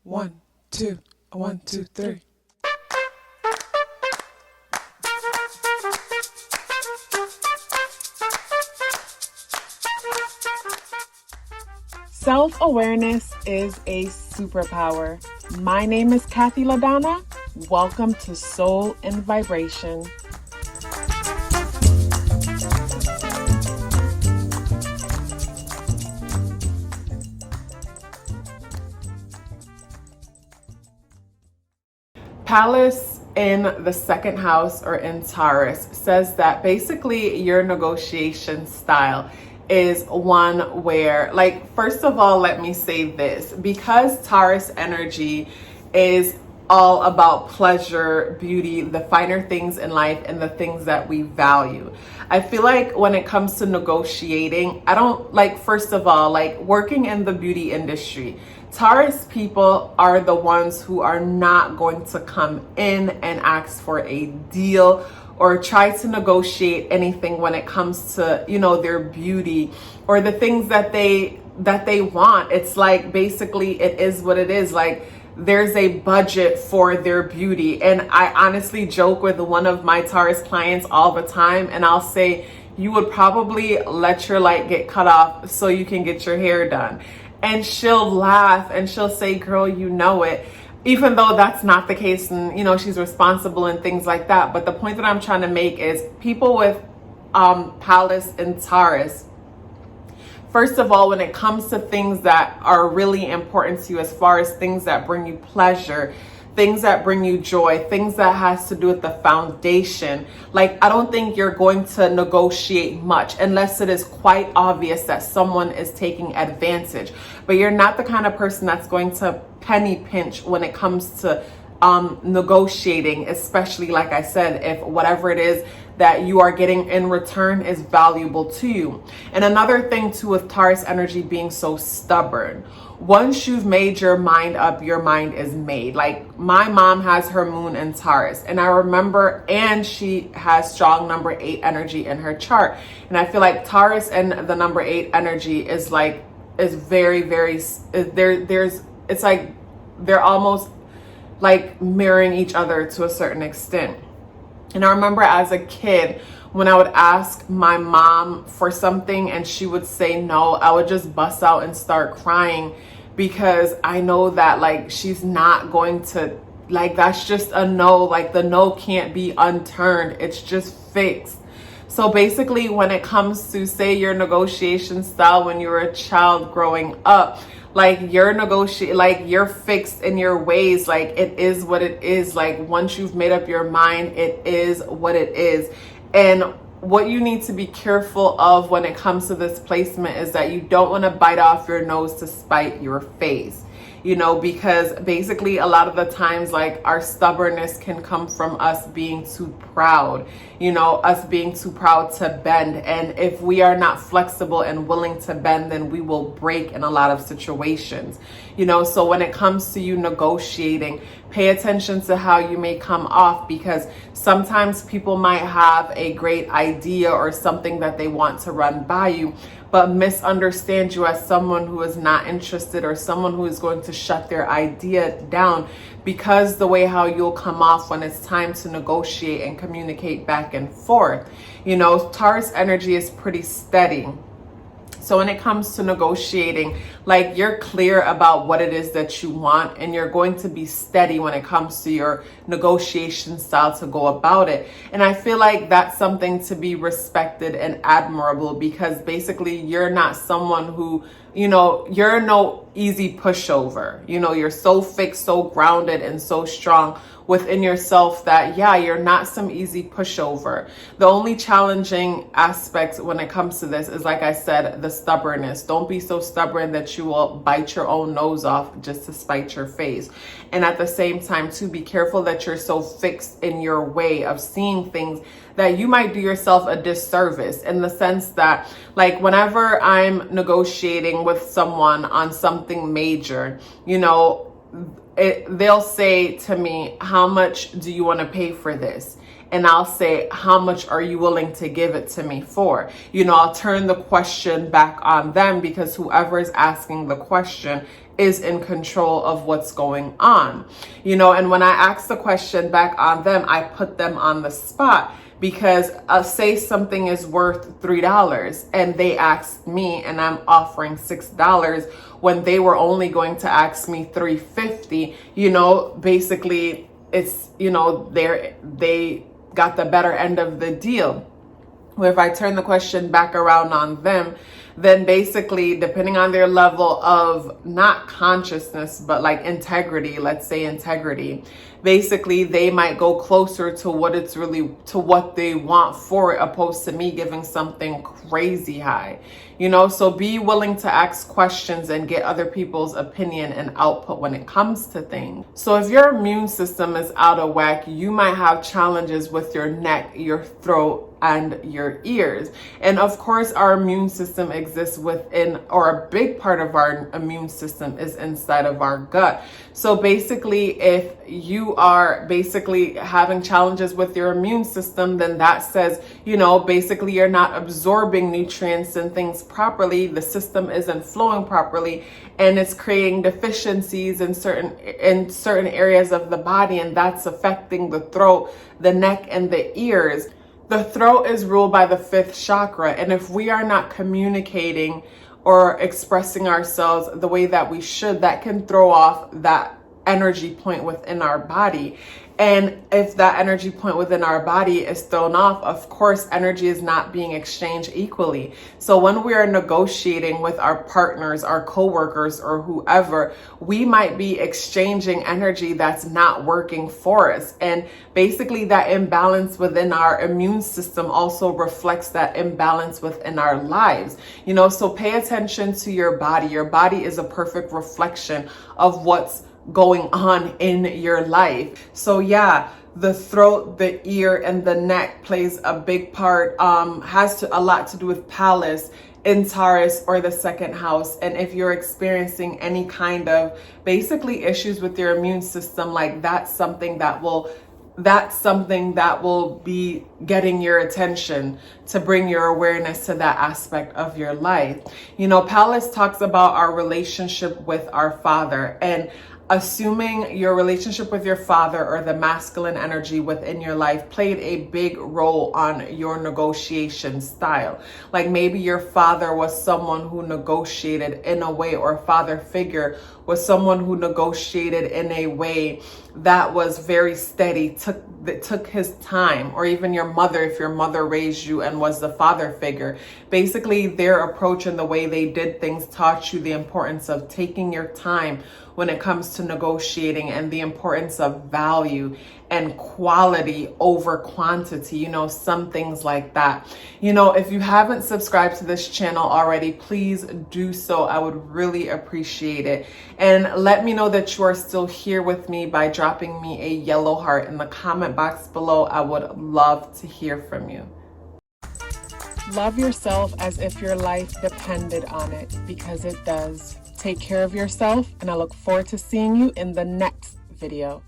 1, 2, 1, 2, 3. Self-awareness is a superpower. My name is KathyLaDonna. Welcome to Soul and Vibration. Pallas in the second house or in Taurus says that basically your negotiation style is one where, like, first of all, let me say this, because Taurus energy is all about pleasure, beauty, the finer things in life, and the things that we value. I feel like when it comes to negotiating, I don't like, first of all, like working in the beauty industry, Taurus people are the ones who are not going to come in and ask for a deal or try to negotiate anything when it comes to, their beauty or the things that they want. It's like, basically, it is what it is. Like, there's a budget for their beauty. And I honestly joke with one of my Taurus clients all the time, and I'll say, you would probably let your light get cut off so you can get your hair done. And she'll laugh and she'll say, girl, you know it. Even though that's not the case, and she's responsible and things like that. But the point that I'm trying to make is people with Pallas and Taurus, first of all, when it comes to things that are really important to you, as far as things that bring you pleasure, things that bring you joy, things that has to do with the foundation, like, I don't think you're going to negotiate much unless it is quite obvious that someone is taking advantage. But you're not the kind of person that's going to penny pinch when it comes to negotiating, especially, like I said, if whatever it is that you are getting in return is valuable to you. And another thing too, with Taurus energy being so stubborn, once you've made your mind up, your mind is made. Like, my mom has her moon in Taurus, and I remember, and she has strong number 8 energy in her chart. And I feel like Taurus and the number 8 energy is very, very, it's like they're almost like mirroring each other to a certain extent. And I remember as a kid, when I would ask my mom for something and she would say no, I would just bust out and start crying, because I know that, like, she's not going to, like, that's just a no. Like, the no can't be unturned. It's just fixed. So basically, when it comes to, say, your negotiation style when you were a child growing up, like, you're fixed in your ways. Like, it is what it is. Like, once you've made up your mind, it is what it is. And what you need to be careful of when it comes to this placement is that you don't want to bite off your nose to spite your face. Because basically a lot of the times, like, our stubbornness can come from us being too proud, us being too proud to bend. And if we are not flexible and willing to bend, then we will break in a lot of situations, so when it comes to you negotiating, pay attention to how you may come off, because sometimes people might have a great idea or something that they want to run by you, but misunderstand you as someone who is not interested or someone who is going to shut their idea down, because the way how you'll come off when it's time to negotiate and communicate back and forth. Taurus energy is pretty steady. So when it comes to negotiating, like, you're clear about what it is that you want, and you're going to be steady when it comes to your negotiation style to go about it. And I feel like that's something to be respected and admirable, because basically you're not someone who, you're no easy pushover. You're so fixed, so grounded, and so strong within yourself that, yeah, you're not some easy pushover. The only challenging aspect when it comes to this is, like I said, the stubbornness. Don't be so stubborn that you will bite your own nose off just to spite your face. And at the same time, too, be careful that you're so fixed in your way of seeing things that you might do yourself a disservice, in the sense that, like, whenever I'm negotiating with someone on something major, they'll say to me, how much do you want to pay for this? And I'll say, how much are you willing to give it to me for? I'll turn the question back on them, because whoever is asking the question is in control of what's going on, you know. And when I ask the question back on them, I put them on the spot, because say something is worth $3 and they asked me and I'm offering $6 when they were only going to ask me $3.50, you know, basically it's, you know, they got the better end of the deal. If I turn the question back around on them, then basically, depending on their level of not consciousness, but like integrity, let's say integrity, basically they might go closer to what it's really, to what they want for it, opposed to me giving something crazy high, you know. So be willing to ask questions and get other people's opinion and output when it comes to things. So if your immune system is out of whack, you might have challenges with your neck, your throat, and your ears. And of course, our immune system exists within, or a big part of our immune system is inside of our gut. So basically, if you are basically having challenges with your immune system, then that says, you know, basically you're not absorbing nutrients and things properly. The system isn't flowing properly, and it's creating deficiencies in certain areas of the body, and that's affecting the throat, the neck, and the ears. The throat is ruled by the 5th chakra, and if we are not communicating or expressing ourselves the way that we should, that can throw off that energy point within our body. And if that energy point within our body is thrown off, of course, energy is not being exchanged equally. So when we are negotiating with our partners, our coworkers, or whoever, we might be exchanging energy that's not working for us. And basically that imbalance within our immune system also reflects that imbalance within our lives. You know, so pay attention to your body. Your body is a perfect reflection of what's going on in your life. So yeah, the throat, the ear, and the neck plays a big part, has a lot to do with Pallas in Taurus or the 2nd house. And if you're experiencing any kind of basically issues with your immune system, like that's something that will be getting your attention to bring your awareness to that aspect of your life. You know, Pallas talks about our relationship with our father, and assuming your relationship with your father or the masculine energy within your life played a big role on your negotiation style. Like maybe your father was someone who negotiated in a way, or father figure was someone who negotiated in a way that was very steady, took his time. Or even your mother, if your mother raised you and was the father figure, basically their approach and the way they did things taught you the importance of taking your time when it comes to negotiating, and the importance of value and quality over quantity, you know, some things like that. You know, if you haven't subscribed to this channel already, please do so. I would really appreciate it. And let me know that you are still here with me by dropping me a yellow heart in the comment box below. I would love to hear from you. Love yourself as if your life depended on it, because it does. Take care of yourself, and I look forward to seeing you in the next video.